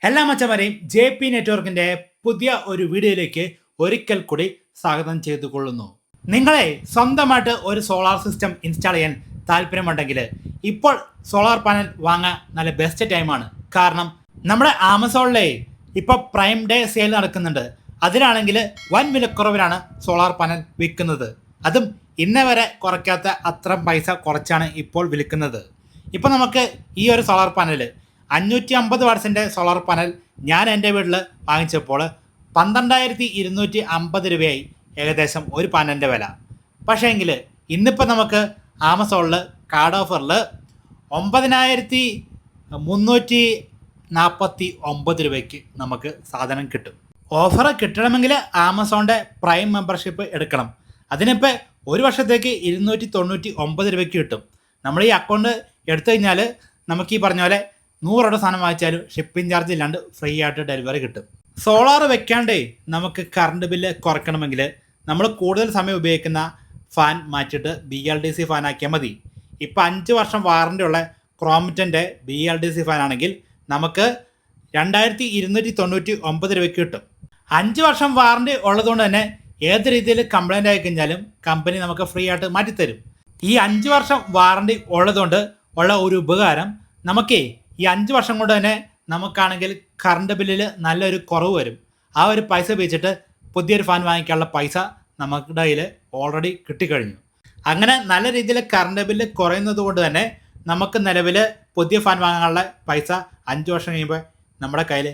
എല്ലാ മച്ചന്മാരെയും JP നെറ്റ്വർക്കിന്റെ പുതിയ ഒരു വീഡിയോയിലേക്ക് ഒരിക്കൽ കൂടി സ്വാഗതം ചെയ്തുകൊള്ളുന്നു. നിങ്ങളെ സ്വന്തമായിട്ട് ഒരു സോളാർ സിസ്റ്റം ഇൻസ്റ്റാൾ ചെയ്യാൻ താല്പര്യമുണ്ടെങ്കിൽ ഇപ്പോൾ സോളാർ പാനൽ വാങ്ങാൻ നല്ല ബെസ്റ്റ് ടൈമാണ്. കാരണം നമ്മുടെ ആമസോണിലെ ഇപ്പോൾ പ്രൈം ഡേ സെയിൽ നടക്കുന്നുണ്ട്. അതിലാണെങ്കിൽ വൻ വിലക്കുറവിലാണ് സോളാർ പാനൽ വിൽക്കുന്നത്. അതും ഇന്നേ വരെ കുറയ്ക്കാത്ത അത്ര പൈസ കുറച്ചാണ് ഇപ്പോൾ വിൽക്കുന്നത്. ഇപ്പോൾ നമുക്ക് ഈ ഒരു സോളാർ പാനൽ 550 വാട്ട്സിൻ്റെ സോളാർ പാനൽ ഞാൻ എൻ്റെ വീട്ടിൽ വാങ്ങിച്ചപ്പോൾ 12,250 രൂപയായി ഏകദേശം ഒരു പാനലിൻ്റെ വില. പക്ഷേ എങ്കിൽ ഇന്നിപ്പോൾ നമുക്ക് ആമസോണിൽ കാർഡ് ഓഫറിൽ 9,349 രൂപയ്ക്ക് നമുക്ക് സാധനം കിട്ടും. ഓഫർ കിട്ടണമെങ്കിൽ ആമസോണിൻ്റെ പ്രൈം മെമ്പർഷിപ്പ് എടുക്കണം. അതിനിപ്പോൾ ഒരു വർഷത്തേക്ക് 299 രൂപയ്ക്ക് കിട്ടും. നമ്മൾ ഈ അക്കൗണ്ട് എടുത്തു കഴിഞ്ഞാൽ നമുക്ക് ഈ പറഞ്ഞ പോലെ 100 സാധനം വാങ്ങിച്ചാലും ഷിപ്പിംഗ് ചാർജ് ഇല്ലാണ്ട് ഫ്രീ ആയിട്ട് ഡെലിവറി കിട്ടും. സോളാർ വെക്കാണ്ടേ നമുക്ക് കറണ്ട് ബില്ല് കുറയ്ക്കണമെങ്കിൽ നമ്മൾ കൂടുതൽ സമയം ഉപയോഗിക്കുന്ന ഫാൻ മാറ്റിയിട്ട് BLDC ഫാൻ ആക്കിയാൽ മതി. ഇപ്പോൾ 5 വർഷം വാറണ്ടി ഉള്ള ക്രോംപ്ടൻ്റെ BLDC ഫാൻ ആണെങ്കിൽ നമുക്ക് 2,299 രൂപയ്ക്ക് കിട്ടും. 5 വർഷം വാറണ്ടി ഉള്ളതുകൊണ്ട് തന്നെ ഏത് രീതിയിൽ കംപ്ലൈൻ്റ് ആയി കഴിഞ്ഞാലും കമ്പനി നമുക്ക് ഫ്രീ ആയിട്ട് മാറ്റിത്തരും. ഈ 5 വർഷം വാറണ്ടി ഉള്ളതുകൊണ്ട് ഉള്ള ഒരു ഉപകാരം നമുക്കേ ഈ 5 വർഷം കൊണ്ട് തന്നെ നമുക്കാണെങ്കിൽ കറണ്ട് ബില്ലിൽ നല്ലൊരു കുറവ് വരും. ആ ഒരു പൈസ ഉപയോഗിച്ചിട്ട് പുതിയൊരു ഫാൻ വാങ്ങിക്കാനുള്ള പൈസ നമ്മുടെ കയ്യിൽ ഓൾറെഡി കിട്ടിക്കഴിഞ്ഞു. അങ്ങനെ നല്ല രീതിയിൽ കറണ്ട് ബില്ല് കുറയുന്നത് കൊണ്ട് തന്നെ നമുക്ക് നിലവിൽ പുതിയ ഫാൻ വാങ്ങാനുള്ള പൈസ 5 വർഷം കഴിയുമ്പോൾ നമ്മുടെ കയ്യിൽ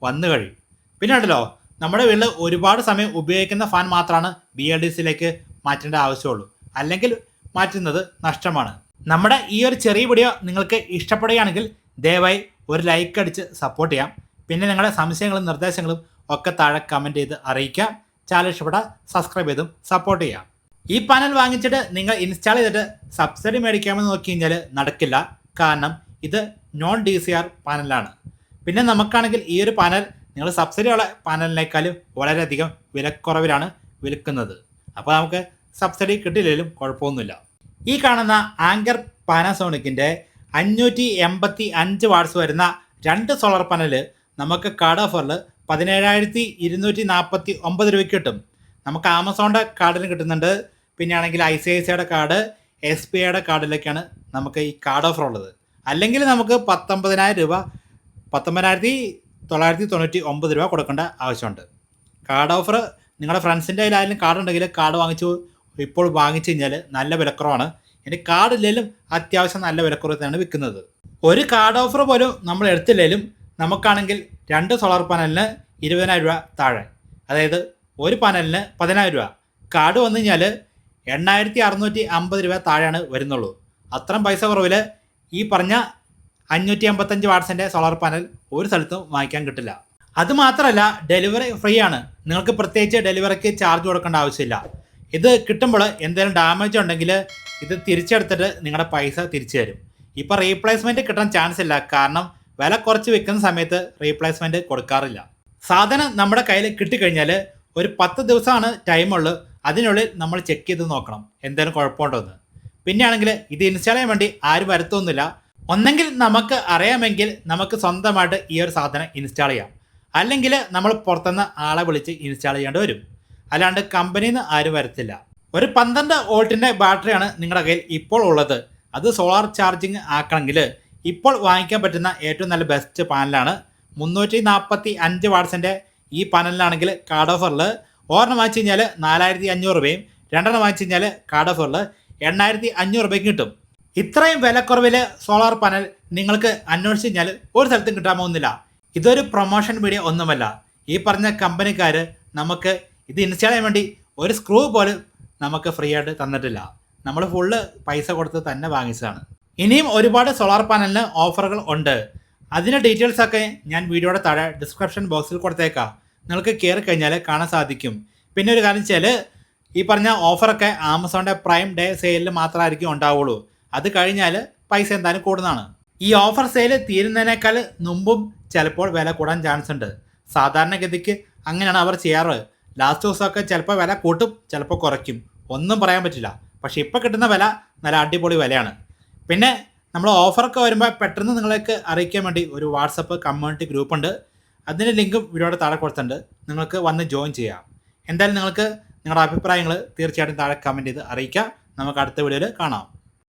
വന്നു കഴിയും. പിന്നെ ഉണ്ടല്ലോ, നമ്മുടെ വീട്ടിൽ ഒരുപാട് സമയം ഉപയോഗിക്കുന്ന ഫാൻ മാത്രമാണ് BLDCയിലേക്ക് മാറ്റേണ്ട ആവശ്യമുള്ളൂ. അല്ലെങ്കിൽ മാറ്റുന്നത് നഷ്ടമാണ്. നമ്മുടെ ഈ ഒരു ചെറിയ വീഡിയോ നിങ്ങൾക്ക് ഇഷ്ടപ്പെടുകയാണെങ്കിൽ ദയവായി ഒരു ലൈക്ക് അടിച്ച് സപ്പോർട്ട് ചെയ്യാം. പിന്നെ നിങ്ങളുടെ സംശയങ്ങളും നിർദ്ദേശങ്ങളും ഒക്കെ താഴെ കമൻറ്റ് ചെയ്ത് അറിയിക്കാം. ചാനൽ ഇഷ്ടപ്പെട്ടാൽ സബ്സ്ക്രൈബ് ചെയ്തും സപ്പോർട്ട് ചെയ്യാം. ഈ പാനൽ വാങ്ങിച്ചിട്ട് നിങ്ങൾ ഇൻസ്റ്റാൾ ചെയ്തിട്ട് സബ്സിഡി മേടിക്കാമെന്ന് നോക്കി കഴിഞ്ഞാൽ നടക്കില്ല. കാരണം ഇത് നോൺ DCR പാനലാണ്. പിന്നെ നമുക്കാണെങ്കിൽ ഈ ഒരു പാനൽ നിങ്ങൾ സബ്സിഡിയുള്ള പാനലിനേക്കാളും വളരെയധികം വിലക്കുറവിലാണ് വിൽക്കുന്നത്. അപ്പോൾ നമുക്ക് സബ്സിഡി കിട്ടില്ലെങ്കിലും കുഴപ്പമൊന്നുമില്ല. ഈ കാണുന്ന ആങ്കർ പാനാസോണിക്കിൻ്റെ 585 വാട്ട്സ് വരുന്ന 2 സോളാർ പാനൽ നമുക്ക് കാർഡ് ഓഫറിൽ 17,249 രൂപയ്ക്ക് കിട്ടും. നമുക്ക് ആമസോണിൻ്റെ കാർഡിന് കിട്ടുന്നുണ്ട്. പിന്നെ ആണെങ്കിൽ ICICIയുടെ കാർഡ്, SBIയുടെ കാർഡിലേക്കാണ് നമുക്ക് ഈ കാർഡ് ഓഫർ ഉള്ളത്. അല്ലെങ്കിൽ നമുക്ക് 19,999 രൂപ കൊടുക്കേണ്ട ആവശ്യമുണ്ട്. കാർഡ് ഓഫർ നിങ്ങളുടെ ഫ്രണ്ട്സിൻ്റെ കയ്യിലായാലും കാർഡ് ഉണ്ടെങ്കിൽ കാർഡ് ഇപ്പോൾ വാങ്ങിച്ചു കഴിഞ്ഞാൽ നല്ല വിലക്കുറവാണ്. ഇനി കാർഡ് ഇല്ലെങ്കിലും അത്യാവശ്യം നല്ല വിലക്കുറവ് തന്നെയാണ് വിൽക്കുന്നത്. ഒരു കാർഡ് ഓഫർ പോലും നമ്മൾ എടുത്തില്ലെങ്കിലും നമുക്കാണെങ്കിൽ 2 സോളാർ പാനലിന് 20,000 രൂപ താഴെ, അതായത് ഒരു പാനലിന് 10,000 രൂപ. കാർഡ് വന്നു കഴിഞ്ഞാൽ 8,650 രൂപ താഴെയാണ് വരുന്നുള്ളൂ. അത്രയും പൈസ കുറവിൽ ഈ പറഞ്ഞ 585 വാട്ട്സിൻ്റെ സോളാർ പാനൽ ഒരു സ്ഥലത്തും വാങ്ങിക്കാൻ കിട്ടില്ല. അതുമാത്രമല്ല ഡെലിവറി ഫ്രീ ആണ്. നിങ്ങൾക്ക് പ്രത്യേകിച്ച് ഡെലിവറിക്ക് ചാർജ് കൊടുക്കേണ്ട ആവശ്യമില്ല. ഇത് കിട്ടുമ്പോൾ എന്തെങ്കിലും ഡാമേജ് ഉണ്ടെങ്കിൽ ഇത് തിരിച്ചെടുത്തിട്ട് നിങ്ങളുടെ പൈസ തിരിച്ചു തരും. ഇപ്പോൾ റീപ്ലേസ്മെൻറ്റ് കിട്ടാൻ ചാൻസ് ഇല്ല. കാരണം വില കുറച്ച് വിൽക്കുന്ന സമയത്ത് റീപ്ലേസ്മെൻറ്റ് കൊടുക്കാറില്ല. സാധനം നമ്മുടെ കയ്യിൽ കിട്ടിക്കഴിഞ്ഞാൽ ഒരു 10 ദിവസമാണ് ടൈമുള്ളൂ. അതിനുള്ളിൽ നമ്മൾ ചെക്ക് ചെയ്ത് നോക്കണം എന്തെങ്കിലും കുഴപ്പമുണ്ടോ എന്ന്. പിന്നെയാണെങ്കിൽ ഇത് ഇൻസ്റ്റാൾ ചെയ്യാൻ വേണ്ടി ആരും വരുത്തൊന്നുമില്ല. ഒന്നെങ്കിൽ നമുക്ക് അറിയാമെങ്കിൽ നമുക്ക് സ്വന്തമായിട്ട് ഈ ഒരു സാധനം ഇൻസ്റ്റാൾ ചെയ്യാം. അല്ലെങ്കിൽ നമ്മൾ പുറത്തുനിന്ന് ആളെ വിളിച്ച് ഇൻസ്റ്റാൾ ചെയ്യേണ്ടി വരും. അല്ലാണ്ട് കമ്പനിയിൽ നിന്ന് ആരും വരത്തില്ല. ഒരു 12 വോൾട്ടിൻ്റെ ബാറ്ററിയാണ് നിങ്ങളുടെ കയ്യിൽ ഇപ്പോൾ ഉള്ളത്. അത് സോളാർ ചാർജിങ് ആക്കണമെങ്കിൽ ഇപ്പോൾ വാങ്ങിക്കാൻ പറ്റുന്ന ഏറ്റവും നല്ല ബെസ്റ്റ് പാനലാണ് 345 വാട്ട്സിൻ്റെ ഈ പാനലിലാണെങ്കിൽ കാർഡ് ഓഫറിൽ ഒരെണ്ണം വാങ്ങിച്ചു കഴിഞ്ഞാൽ 4,500 രൂപയും 2 വാങ്ങിച്ചു കഴിഞ്ഞാൽ കാർഡ് ഓഫറിൽ 8,500 രൂപയ്ക്ക് കിട്ടും. ഇത്രയും വിലക്കുറവിൽ സോളാർ പാനൽ നിങ്ങൾക്ക് അന്വേഷിച്ച് കഴിഞ്ഞാൽ ഒരു സ്ഥലത്തും കിട്ടാൻ പോകുന്നില്ല. ഇതൊരു പ്രൊമോഷൻ വീഡിയോ ഒന്നുമല്ല. ഈ പറഞ്ഞ കമ്പനിക്കാർ നമുക്ക് ഇത് ഇൻസ്റ്റാൾ ചെയ്യാൻ വേണ്ടി ഒരു സ്ക്രൂ പോലും നമുക്ക് ഫ്രീ ആയിട്ട് തന്നിട്ടില്ല. നമ്മൾ ഫുള്ള് പൈസ കൊടുത്ത് തന്നെ വാങ്ങിച്ചതാണ്. ഇനിയും ഒരുപാട് സോളാർ പാനലിന് ഓഫറുകൾ ഉണ്ട്. അതിൻ്റെ ഡീറ്റെയിൽസൊക്കെ ഞാൻ വീഡിയോയുടെ താഴെ ഡിസ്ക്രിപ്ഷൻ ബോക്സിൽ കൊടുത്തേക്കാം. നിങ്ങൾക്ക് കയറി കഴിഞ്ഞാൽ കാണാൻ സാധിക്കും. പിന്നെ ഒരു കാര്യം വെച്ചാൽ ഈ പറഞ്ഞ ഓഫറൊക്കെ ആമസോണിൻ്റെ പ്രൈം ഡേ സെയിലിൽ മാത്രമായിരിക്കും ഉണ്ടാവുള്ളൂ. അത് കഴിഞ്ഞാൽ പൈസ എന്തായാലും കൂടുന്നതാണ്. ഈ ഓഫർ സെയിൽ തീരുന്നതിനേക്കാൾ മുമ്പും ചിലപ്പോൾ വില കൂടാൻ ചാൻസ് ഉണ്ട്. സാധാരണഗതിക്ക് അങ്ങനെയാണ് അവർ ചെയ്യാറ്. ലാസ്റ്റ് ദിവസമൊക്കെ ചിലപ്പോൾ വില കൂട്ടും, ചിലപ്പോൾ കുറയ്ക്കും, ഒന്നും പറയാൻ പറ്റില്ല. പക്ഷേ ഇപ്പോൾ കിട്ടുന്ന വില നല്ല അടിപൊളി വിലയാണ്. പിന്നെ നമ്മൾ ഓഫറൊക്കെ വരുമ്പോൾ പെട്ടെന്ന് നിങ്ങളേക്ക് അറിയിക്കാൻ വേണ്ടി ഒരു വാട്സപ്പ് കമ്മ്യൂണിറ്റി ഗ്രൂപ്പുണ്ട്. അതിൻ്റെ ലിങ്കും വീഡിയോയുടെ താഴെ കൊടുത്തിട്ടുണ്ട്. നിങ്ങൾക്ക് വന്ന് ജോയിൻ ചെയ്യാം. എന്തായാലും നിങ്ങൾക്ക് നിങ്ങളുടെ അഭിപ്രായങ്ങൾ തീർച്ചയായിട്ടും താഴെ കമൻറ്റ് ചെയ്ത് അറിയിക്കാം. നമുക്ക് അടുത്ത വീഡിയോയിൽ കാണാം.